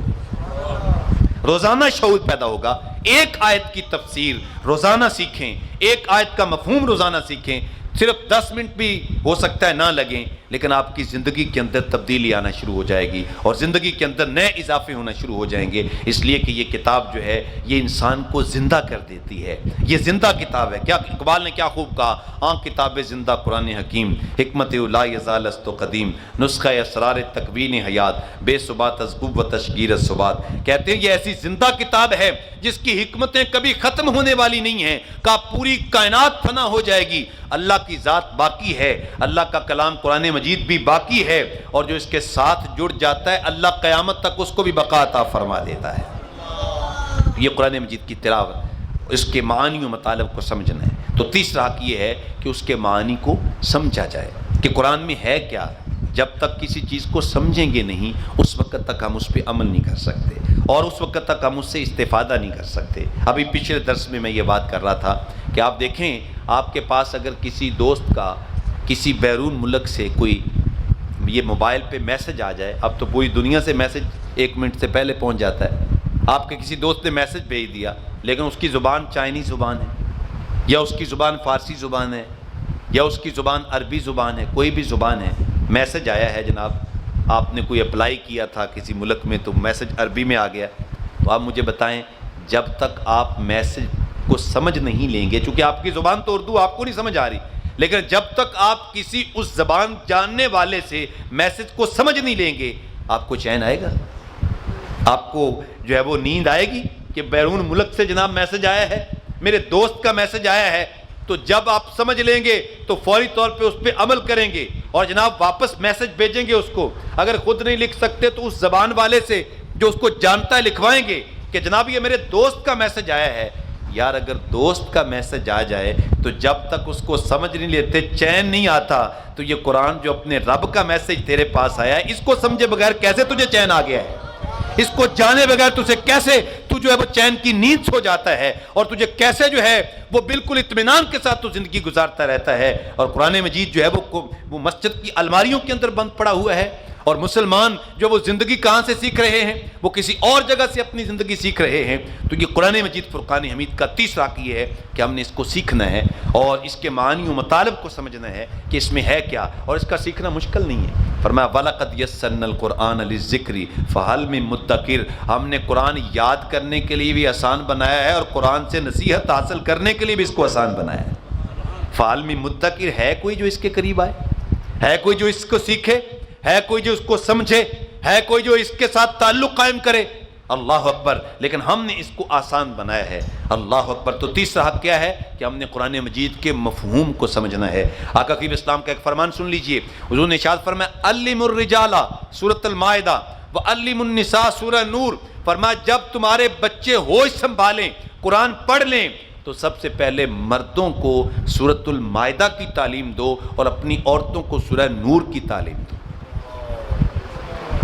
Speaker 1: روزانہ شعور پیدا ہوگا۔ ایک آیت کی تفسیر روزانہ سیکھیں، ایک آیت کا مفہوم روزانہ سیکھیں، صرف 10 منٹ بھی ہو سکتا ہے نہ لگیں، لیکن آپ کی زندگی کے اندر تبدیلی آنا شروع ہو جائے گی اور زندگی کے اندر نئے اضافے ہونا شروع ہو جائیں گے، اس لیے کہ یہ کتاب جو ہے یہ انسان کو زندہ کر دیتی ہے، یہ زندہ کتاب ہے۔ کیا اقبال نے کیا خوب کہا، کتاب زندہ قرآن حکیم، حکمت لا یزال است قدیم، نسخہ اسرار تکوین حیات، بے ثبات از قوت و تشگیر الثبات۔ کہتے ہیں یہ ایسی زندہ کتاب ہے جس کی حکمتیں کبھی ختم ہونے والی نہیں ہیں، کہ پوری کائنات فنا ہو جائے گی، اللہ کی ذات باقی ہے، اللہ کا کلام قرآن مجید بھی باقی ہے، اور جو اس کے ساتھ جڑ جاتا ہے اللہ قیامت تک اس کو بھی بقا عطا فرما دیتا ہے۔ یہ قرآن مجید کی تلاوت، اس کے معانی و مطالب کو سمجھنا ہے۔ تو تیسرا حق یہ ہے کہ اس کے معانی کو سمجھا جائے کہ قرآن میں ہے کیا۔ جب تک کسی چیز کو سمجھیں گے نہیں اس وقت تک ہم اس پہ عمل نہیں کر سکتے، اور اس وقت تک ہم اس سے استفادہ نہیں کر سکتے۔ ابھی پچھلے درس میں یہ بات کر رہا تھا کہ آپ دیکھیں، آپ کے پاس اگر کسی دوست کا کسی بیرون ملک سے کوئی یہ موبائل پہ میسج آ جائے، اب تو پوری دنیا سے میسج 1 منٹ سے پہلے پہنچ جاتا ہے، آپ کے کسی دوست نے میسج بھیج دیا لیکن اس کی زبان چائنی زبان ہے، یا اس کی زبان فارسی زبان ہے، یا اس کی زبان عربی زبان ہے، کوئی بھی زبان ہے، میسج آیا ہے جناب، آپ نے کوئی اپلائی کیا تھا کسی ملک میں تو میسج عربی میں آ گیا، تو آپ مجھے بتائیں جب تک آپ میسج کو سمجھ نہیں لیں گے، چونکہ آپ کی زبان تو اردو آپ کو نہیں سمجھ آ رہی، لیکن جب تک آپ کسی اس زبان جاننے والے سے میسج کو سمجھ نہیں لیں گے آپ کو چین آئے گا؟ آپ کو جو ہے وہ نیند آئے گی کہ بیرون ملک سے جناب میسج آیا ہے، میرے دوست کا میسج آیا ہے؟ تو جب آپ سمجھ لیں گے تو فوری طور پہ اس پہ عمل کریں گے اور جناب واپس میسج بھیجیں گے اس کو۔ اگر خود نہیں لکھ سکتے تو اس زبان والے سے جو اس کو جانتا ہے لکھوائیں گے کہ جناب یہ میرے دوست کا میسج آیا ہے۔ یار اگر دوست کا میسج آ جائے تو جب تک اس کو سمجھ نہیں لیتے چین نہیں آتا، تو یہ قرآن جو اپنے رب کا میسج تیرے پاس آیا ہے اس کو سمجھے بغیر کیسے تجھے چین آ گیا ہے؟ اس کو جانے بغیر تجھے کیسے تو جو ہے وہ چین کی نیند سو جاتا ہے، اور تجھے کیسے جو ہے وہ بالکل اطمینان کے ساتھ تو زندگی گزارتا رہتا ہے؟ اور قرآن مجید جو ہے وہ مسجد کی الماریوں کے اندر بند پڑا ہوا ہے، اور مسلمان جو وہ زندگی کہاں سے سیکھ رہے ہیں؟ وہ کسی اور جگہ سے اپنی زندگی سیکھ رہے ہیں۔ تو یہ قرآن مجید فرقان حمید کا تیسرا حق یہ ہے کہ ہم نے اس کو سیکھنا ہے اور اس کے معانی و مطالب کو سمجھنا ہے کہ اس میں ہے کیا، اور اس کا سیکھنا مشکل نہیں ہے۔ فرمایا وَلَقَدْ يَسَّرْنَا الْقُرْآنَ لِلذِّكْرِ فَهَلْ مِن مُدَّكِرٍ، ہم نے قرآن یاد کرنے کے لیے بھی آسان بنایا ہے اور قرآن سے نصیحت حاصل کرنے کے لیے بھی اس کو آسان بنایا ہے۔ فَهَلْ مِن مُدَّكِرٍ، ہے کوئی جو اس کے قریب آئے؟ ہے کوئی جو اس کو سیکھے؟ ہے کوئی جو اس کو سمجھے؟ ہے کوئی جو اس کے ساتھ تعلق قائم کرے؟ اللہ اکبر! لیکن ہم نے اس کو آسان بنایا ہے، اللہ اکبر! تو تیسرا حق کیا ہے کہ ہم نے قرآن مجید کے مفہوم کو سمجھنا ہے۔ آقا کریم اسلام کا ایک فرمان سن لیجئے، حضور نے ارشاد فرمایا علموا الرجال سورۃ المائدہ وعلموا النساء سورہ نور، فرمایا جب تمہارے بچے ہوش سنبھالیں قرآن پڑھ لیں تو سب سے پہلے مردوں کو سورۃ المائدہ کی تعلیم دو اور اپنی عورتوں کو سورہ نور کی تعلیم دو۔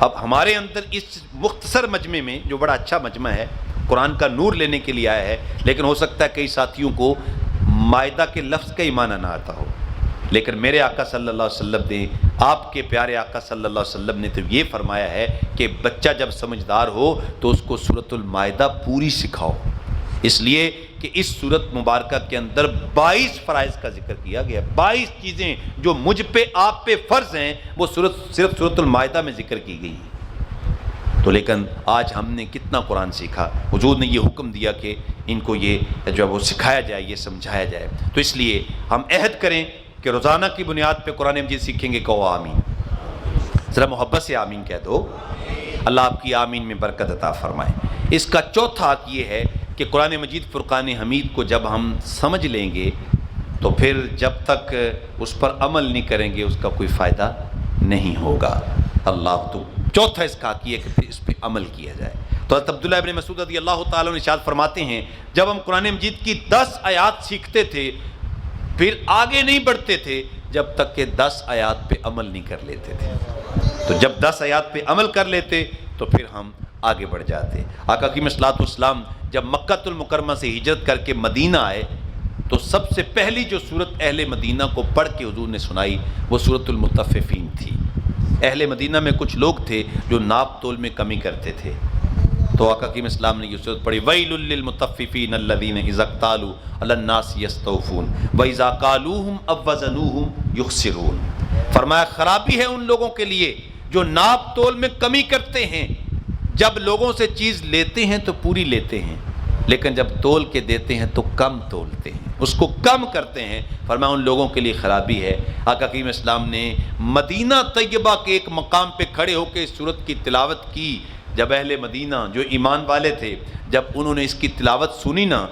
Speaker 1: اب ہمارے اندر اس مختصر مجمع میں جو بڑا اچھا مجمع ہے قرآن کا نور لینے کے لیے آیا ہے، لیکن ہو سکتا ہے کئی ساتھیوں کو مائدہ کے لفظ کا ہی معنی نہ آتا ہو، لیکن میرے آقا صلی اللہ علیہ وسلم نے، آپ کے پیارے آقا صلی اللہ علیہ وسلم نے تو یہ فرمایا ہے کہ بچہ جب سمجھدار ہو تو اس کو سورۃ المائدہ پوری سکھاؤ، اس لیے کہ اس سورت مبارکہ کے اندر 22 فرائض کا ذکر کیا گیا، 22 چیزیں جو مجھ پہ آپ پہ فرض ہیں وہ صرف سورۃ المائدہ میں ذکر کی گئی۔ تو لیکن آج ہم نے کتنا قرآن سیکھا؟ حضور نے یہ حکم دیا کہ ان کو یہ جو ہے وہ سکھایا جائے، یہ سمجھایا جائے۔ تو اس لیے ہم عہد کریں کہ روزانہ کی بنیاد پہ قرآن مجید سیکھیں گے۔ کہو آمین، ذرا محبت سے آمین کہہ دو۔ اللہ آپ کی آمین میں برکت عطا فرمائے۔ اس کا چوتھا حق یہ ہے کہ قرآن مجید فرقان حمید کو جب ہم سمجھ لیں گے تو پھر جب تک اس پر عمل نہیں کریں گے اس کا کوئی فائدہ نہیں ہوگا۔ اللہ تو چوتھا اس کا حق یہ ہے کہ اس پہ عمل کیا جائے۔ تو حضرت عبداللہ ابن مسعود رضی اللہ تعالیٰ عنہ ارشاد فرماتے ہیں جب ہم قرآن مجید کی 10 آیات سیکھتے تھے پھر آگے نہیں بڑھتے تھے جب تک کہ 10 آیات پہ عمل نہیں کر لیتے تھے۔ تو جب 10 آیات پہ عمل کر لیتے تو پھر ہم آگے بڑھ جاتے۔ آقا کی صلوات والسلام جب مکہ المکرمہ سے ہجرت کر کے مدینہ آئے تو سب سے پہلی جو سورت اہل مدینہ کو پڑھ کے حضور نے سنائی وہ سورۃ المطففین تھی۔ اہل مدینہ میں کچھ لوگ تھے جو ناپ تول میں کمی کرتے تھے، تو آقا کی اسلام نے یہ سورت پڑھی وَيْلٌ لِّلْمُطَفِّفِينَ الَّذِينَ إِذَا اكْتَالُوا عَلَى النَّاسِ يَسْتَوْفُونَ وَإِذَا كَالُوهُمْ أَوْ وَّزَنُوهُمْ يُخْسِرُونَ۔ فرمایا خرابی ہے ان لوگوں کے لیے جو ناپ تول میں کمی کرتے ہیں، جب لوگوں سے چیز لیتے ہیں تو پوری لیتے ہیں لیکن جب تول کے دیتے ہیں تو کم تولتے ہیں، اس کو کم کرتے ہیں۔ فرمایا ان لوگوں کے لیے خرابی ہے۔ آقا کریم اسلام نے مدینہ طیبہ کے ایک مقام پہ کھڑے ہو کے اس سورت کی تلاوت کی۔ جب اہل مدینہ جو ایمان والے تھے جب انہوں نے اس کی تلاوت سنی نا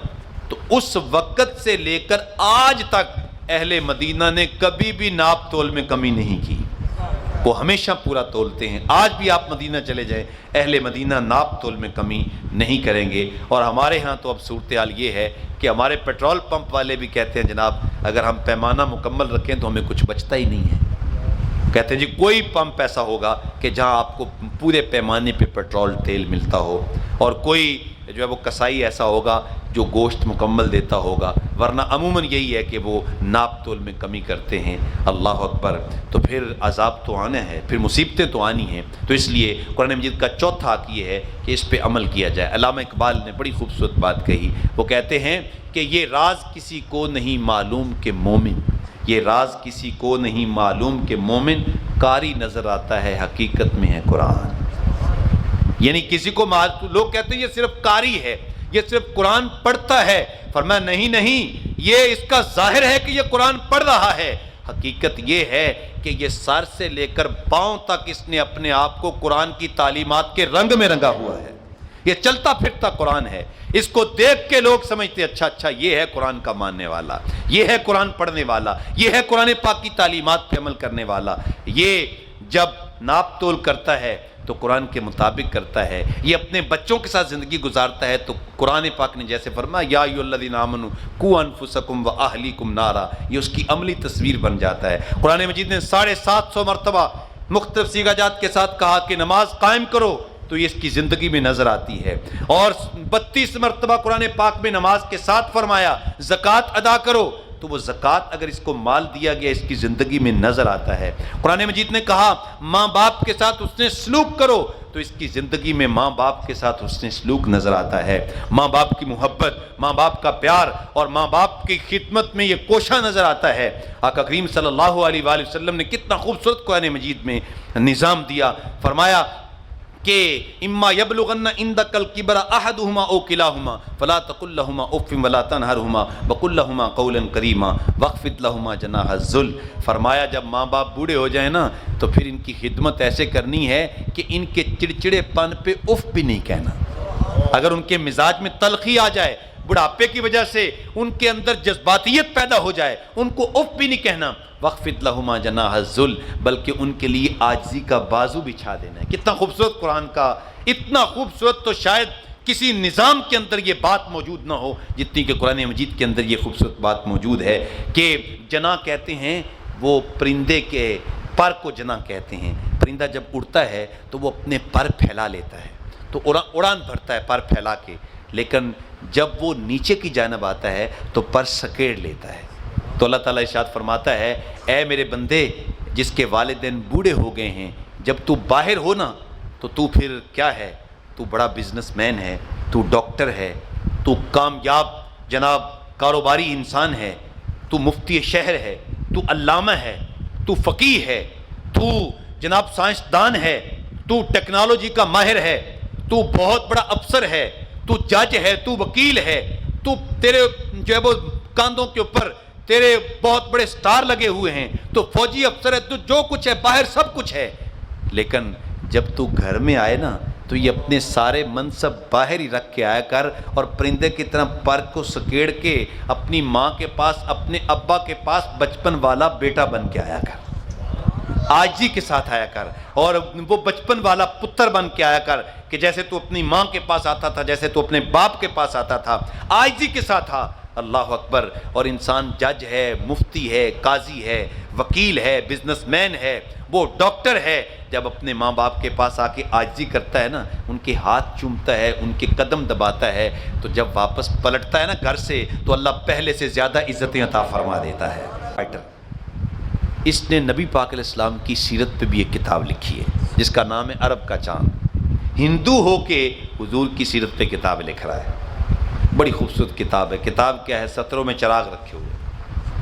Speaker 1: تو اس وقت سے لے کر آج تک اہل مدینہ نے کبھی بھی ناپ تول میں کمی نہیں کی، وہ ہمیشہ پورا تولتے ہیں۔ آج بھی آپ مدینہ چلے جائیں اہل مدینہ ناپ تول میں کمی نہیں کریں گے۔ اور ہمارے ہاں تو اب صورتحال یہ ہے کہ ہمارے پیٹرول پمپ والے بھی کہتے ہیں جناب اگر ہم پیمانہ مکمل رکھیں تو ہمیں کچھ بچتا ہی نہیں ہے۔ کہتے ہیں جی کوئی پمپ ایسا ہوگا کہ جہاں آپ کو پورے پیمانے پہ پیٹرول تیل ملتا ہو، اور کوئی جو ہے وہ کسائی ایسا ہوگا جو گوشت مکمل دیتا ہوگا، ورنہ عموماً یہی ہے کہ وہ ناپ تول میں کمی کرتے ہیں۔ اللہ اکبر۔ تو پھر عذاب تو آنا ہے، پھر مصیبتیں تو آنی ہیں، تو اس لیے قرآن مجید کا چوتھا حق یہ ہے کہ اس پہ عمل کیا جائے۔ علامہ اقبال نے بڑی خوبصورت بات کہی، وہ کہتے ہیں کہ یہ راز کسی کو نہیں معلوم کہ مومن، یہ راز کسی کو نہیں معلوم کہ مومن قاری نظر آتا ہے حقیقت میں ہے قرآن۔ یعنی کسی کو لوگ کہتے ہیں یہ صرف قاری ہے، یہ صرف قرآن پڑھتا ہے۔ فرمایا نہیں، یہ اس کا ظاہر ہے کہ یہ قرآن پڑھ رہا ہے، حقیقت یہ ہے کہ یہ سر سے لے کر پاؤں تک اس نے اپنے آپ کو قرآن کی تعلیمات کے رنگ میں رنگا ہوا ہے، یہ چلتا پھرتا قرآن ہے۔ اس کو دیکھ کے لوگ سمجھتے اچھا یہ ہے قرآن کا ماننے والا، یہ ہے قرآن پڑھنے والا، یہ ہے قرآن پاک کی تعلیمات پہ عمل کرنے والا۔ یہ جب ناپ تول کرتا ہے تو قرآن کے مطابق کرتا ہے، یہ اپنے بچوں کے ساتھ زندگی گزارتا ہے تو قرآن پاک نے جیسے فرمایا یا ایھا الذین آمنوا قوا انفسکم واہلیکم نارا، یہ اس کی عملی تصویر بن جاتا ہے۔ قرآن مجید نے 750 مرتبہ مختلف صیغہ جات کے ساتھ کہا کہ نماز قائم کرو تو یہ اس کی زندگی میں نظر آتی ہے، اور 32 مرتبہ قرآن پاک میں نماز کے ساتھ فرمایا زکوٰۃ ادا کرو تو وہ زکوٰۃ اگر اس کو مال دیا گیا اس کی زندگی میں نظر آتا ہے۔ قرآن مجید نے کہا ماں باپ کے ساتھ حسن سلوک کرو تو اس کی زندگی میں ماں باپ کے ساتھ حسن سلوک نظر آتا ہے۔ ماں باپ کی محبت، ماں باپ کا پیار اور ماں باپ کی خدمت میں یہ کوشاں نظر آتا ہے۔ آقا کریم صلی اللہ علیہ وآلہ وسلم نے کتنا خوبصورت قرآن مجید میں نظام دیا، فرمایا کہ اما یبلغن عندک الکبر احدہما او کلاہما فلا تقل لہما اف ولا تنہرہما وقل لہما قولا کریما واخفض لہما جناح الذل۔ فرمایا جب ماں باپ بوڑھے ہو جائیں نا تو پھر ان کی خدمت ایسے کرنی ہے کہ ان کے چڑچڑے پن پہ اف بھی نہیں کہنا۔ اگر ان کے مزاج میں تلخی آ جائے، بڑھاپے کی وجہ سے ان کے اندر جذباتیت پیدا ہو جائے، ان کو اف بھی نہیں کہنا۔ وَاخْفِضْ لَهُمَا جَنَاحَ الذُّلِّ، بلکہ ان کے لیے عاجزی کا بازو بچھا دینا ہے۔ کتنا خوبصورت قرآن کا، اتنا خوبصورت تو شاید کسی نظام کے اندر یہ بات موجود نہ ہو جتنی کہ قرآن مجید کے اندر یہ خوبصورت بات موجود ہے کہ جناح کہتے ہیں وہ پرندے کے پر کو جناح کہتے ہیں۔ پرندہ جب اڑتا ہے تو وہ اپنے پر پھیلا لیتا ہے تو اڑان بھرتا ہے پر پھیلا کے، لیکن جب وہ نیچے کی جانب آتا ہے تو پر سکیڑ لیتا ہے۔ تو اللہ تعالیٰ ارشاد فرماتا ہے اے میرے بندے جس کے والدین بوڑھے ہو گئے ہیں، جب تو باہر ہو نا تو تو پھر کیا ہے، تو بڑا بزنس مین ہے، تو ڈاکٹر ہے، تو کامیاب جناب کاروباری انسان ہے، تو مفتی شہر ہے، تو علامہ ہے، تو فقیہ ہے، تو جناب سائنسدان ہے، تو ٹیکنالوجی کا ماہر ہے، تو بہت بڑا افسر ہے، تو جج ہے، تو وکیل ہے، تو تیرے جو ہے وہ کاندھوں کے اوپر تیرے بہت بڑے سٹار لگے ہوئے ہیں، تو فوجی افسر ہے، تو جو کچھ ہے باہر سب کچھ ہے، لیکن جب تو گھر میں آئے نا تو یہ اپنے سارے منصب باہر ہی رکھ کے آیا کر، اور پرندے کی طرح پر کو سکیڑ کے اپنی ماں کے پاس، اپنے ابا کے پاس بچپن والا بیٹا بن کے آیا کر، عاجزی کے ساتھ آیا کر، اور وہ بچپن والا پتر بن کے آیا کر کہ جیسے تو اپنی ماں کے پاس آتا تھا، جیسے تو اپنے باپ کے پاس آتا تھا، عاجزی کے ساتھ تھا۔ اللہ اکبر۔ اور انسان جج ہے، مفتی ہے، قاضی ہے، وکیل ہے، بزنس مین ہے، وہ ڈاکٹر ہے، جب اپنے ماں باپ کے پاس آ کے عاجزی کرتا ہے نا، ان کے ہاتھ چومتا ہے، ان کے قدم دباتا ہے، تو جب واپس پلٹتا ہے نا گھر سے، تو اللہ پہلے سے زیادہ عزتیں عطا فرما دیتا ہے۔ اس نے نبی پاک علیہ السلام کی سیرت پہ بھی ایک کتاب لکھی ہے جس کا نام ہے عرب کا چاند۔ ہندو ہو کے حضور کی سیرت پہ کتاب لکھ رہا ہے، بڑی خوبصورت کتاب ہے۔ کتاب کیا ہے؟ سطروں میں چراغ رکھے ہوئے،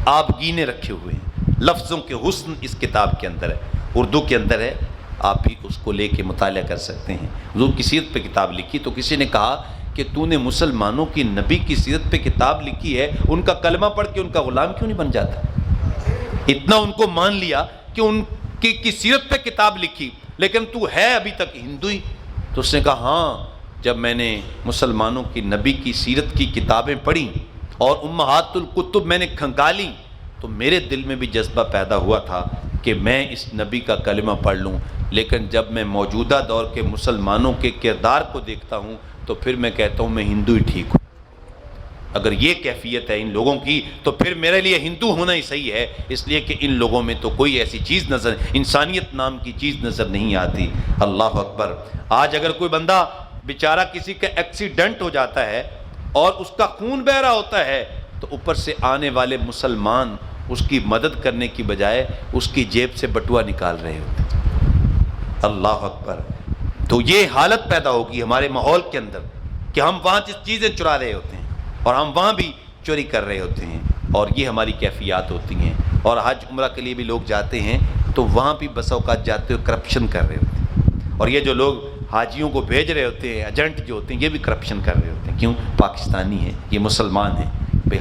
Speaker 1: آبگینے رکھے ہوئے ہیں، لفظوں کے حسن اس کتاب کے اندر ہے، اردو کے اندر ہے، آپ بھی اس کو لے کے مطالعہ کر سکتے ہیں۔ حضور کی سیرت پہ کتاب لکھی تو کسی نے کہا کہ تو نے مسلمانوں کی نبی کی سیرت پہ کتاب لکھی ہے، ان کا کلمہ پڑھ کے ان کا غلام کیوں نہیں بن جاتا؟ اتنا ان کو مان لیا کہ ان کی سیرت پہ کتاب لکھی، لیکن تو ہے ابھی تک ہندو ہی۔ تو اس نے کہا ہاں، جب میں نے مسلمانوں کی نبی کی سیرت کی کتابیں پڑھی اور امہات الکتب میں نے کھنگالی، تو میرے دل میں بھی جذبہ پیدا ہوا تھا کہ میں اس نبی کا کلمہ پڑھ لوں، لیکن جب میں موجودہ دور کے مسلمانوں کے کردار کو دیکھتا ہوں تو پھر میں کہتا ہوں میں ہندو ہی ٹھیک ہوں۔ اگر یہ کیفیت ہے ان لوگوں کی تو پھر میرے لیے ہندو ہونا ہی صحیح ہے، اس لیے کہ ان لوگوں میں تو کوئی ایسی چیز نظر، انسانیت نام کی چیز نظر نہیں آتی۔ اللہ اکبر۔ آج اگر کوئی بندہ بیچارہ کسی کا ایکسیڈنٹ ہو جاتا ہے اور اس کا خون بہ رہا ہوتا ہے تو اوپر سے آنے والے مسلمان اس کی مدد کرنے کی بجائے اس کی جیب سے بٹوا نکال رہے ہوتے ہیں۔ اللہ اکبر۔ تو یہ حالت پیدا ہوگی ہمارے ماحول کے اندر کہ ہم وہاں چیزیں چرا رہے ہوتے ہیں اور ہم وہاں بھی چوری کر رہے ہوتے ہیں، اور یہ ہماری کیفیات ہوتی ہیں۔ اور حج عمرہ کے لیے بھی لوگ جاتے ہیں تو وہاں بھی بسا اوقات جاتے ہوئے کرپشن کر رہے ہوتے ہیں، اور یہ جو لوگ حاجیوں کو بھیج رہے ہوتے ہیں، ایجنٹ جو ہوتے ہیں، یہ بھی کرپشن کر رہے ہوتے ہیں۔ کیوں؟ پاکستانی ہیں، یہ مسلمان ہیں، بھئی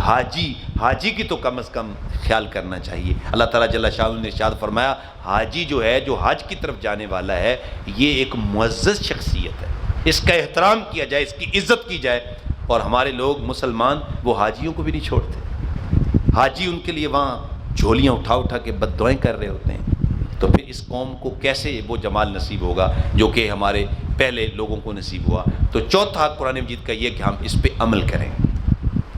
Speaker 1: حاجی کی تو کم از کم خیال کرنا چاہیے۔ اللہ تعالیٰ جل شانہ نے ارشاد فرمایا حاجی جو ہے، جو حج کی طرف جانے والا ہے، یہ ایک معزز شخصیت ہے، اس کا احترام کیا جائے، اس کی عزت کی جائے۔ اور ہمارے لوگ مسلمان وہ حاجیوں کو بھی نہیں چھوڑتے، حاجی ان کے لیے وہاں جھولیاں اٹھا اٹھا کے بد دعائیں کر رہے ہوتے ہیں۔ تو پھر اس قوم کو کیسے وہ جمال نصیب ہوگا جو کہ ہمارے پہلے لوگوں کو نصیب ہوا؟ تو چوتھا قرآن مجید کا یہ کہ ہم اس پہ عمل کریں۔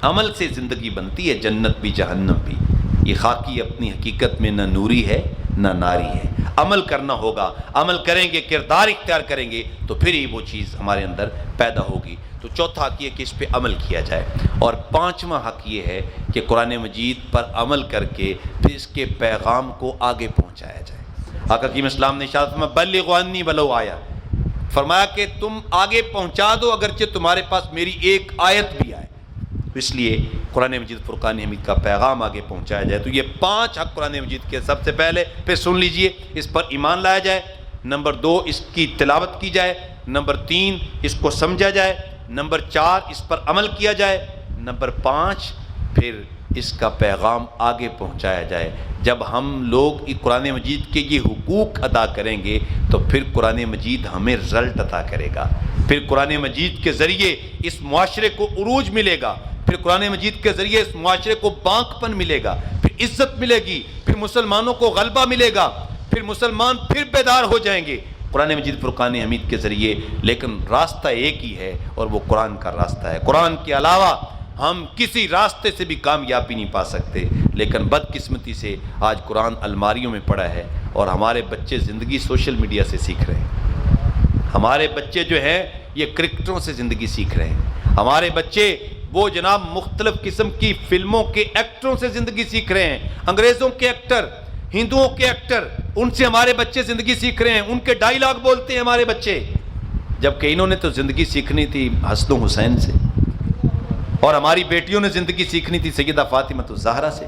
Speaker 1: عمل سے زندگی بنتی ہے، جنت بھی جہنم بھی۔ یہ خاکی اپنی حقیقت میں نہ نوری ہے نہ ناری ہے۔ عمل کرنا ہوگا، عمل کریں گے، کردار اختیار کریں گے تو پھر ہی وہ چیز ہمارے اندر پیدا ہوگی۔ تو چوتھا حق یہ کہ اس پہ عمل کیا جائے، اور پانچواں حق یہ ہے کہ قرآن مجید پر عمل کر کے پھر اس کے پیغام کو آگے پہنچایا جائے۔ آقا کریم اسلام نے ارشاد فرمایا بلغوا عنی ولو آیا، فرمایا کہ تم آگے پہنچا دو اگرچہ تمہارے پاس میری ایک آیت بھی آئے۔ اس لیے قرآن مجید فرقان حمید کا پیغام آگے پہنچایا جائے۔ تو یہ 5 حق قرآن مجید کے سب سے پہلے پھر سن لیجئے، اس پر ایمان لایا جائے، نمبر 2 اس کی تلاوت کی جائے، نمبر 3 اس کو سمجھا جائے، نمبر 4 اس پر عمل کیا جائے، نمبر 5 پھر اس کا پیغام آگے پہنچایا جائے۔ جب ہم لوگ قرآن مجید کے یہ حقوق ادا کریں گے تو پھر قرآن مجید ہمیں رزلٹ عطا کرے گا، پھر قرآن مجید کے ذریعے اس معاشرے کو عروج ملے گا، پھر قرآن مجید کے ذریعے اس معاشرے کو بانک پن ملے گا، پھر عزت ملے گی، پھر مسلمانوں کو غلبہ ملے گا، پھر مسلمان پھر بیدار ہو جائیں گے قرآن مجید فرقان حمید کے ذریعے۔ لیکن راستہ ایک ہی ہے اور وہ قرآن کا راستہ ہے۔ قرآن کے علاوہ ہم کسی راستے سے بھی کامیابی نہیں پا سکتے، لیکن بدقسمتی سے آج قرآن الماریوں میں پڑا ہے اور ہمارے بچے زندگی سوشل میڈیا سے سیکھ رہے ہیں، ہمارے بچے جو ہیں یہ کرکٹروں سے زندگی سیکھ رہے ہیں، ہمارے بچے وہ جناب مختلف قسم کی فلموں کے ایکٹروں سے زندگی سیکھ رہے ہیں، انگریزوں کے ایکٹر، ہندوؤں کے ایکٹر، ان سے ہمارے بچے زندگی سیکھ رہے ہیں، ان کے ڈائیلاگ بولتے ہیں ہمارے بچے، جبکہ انہوں نے تو زندگی سیکھنی تھی حسن و حسین سے، اور ہماری بیٹیوں نے زندگی سیکھنی تھی سیدہ فاطمہ الزہرا سے۔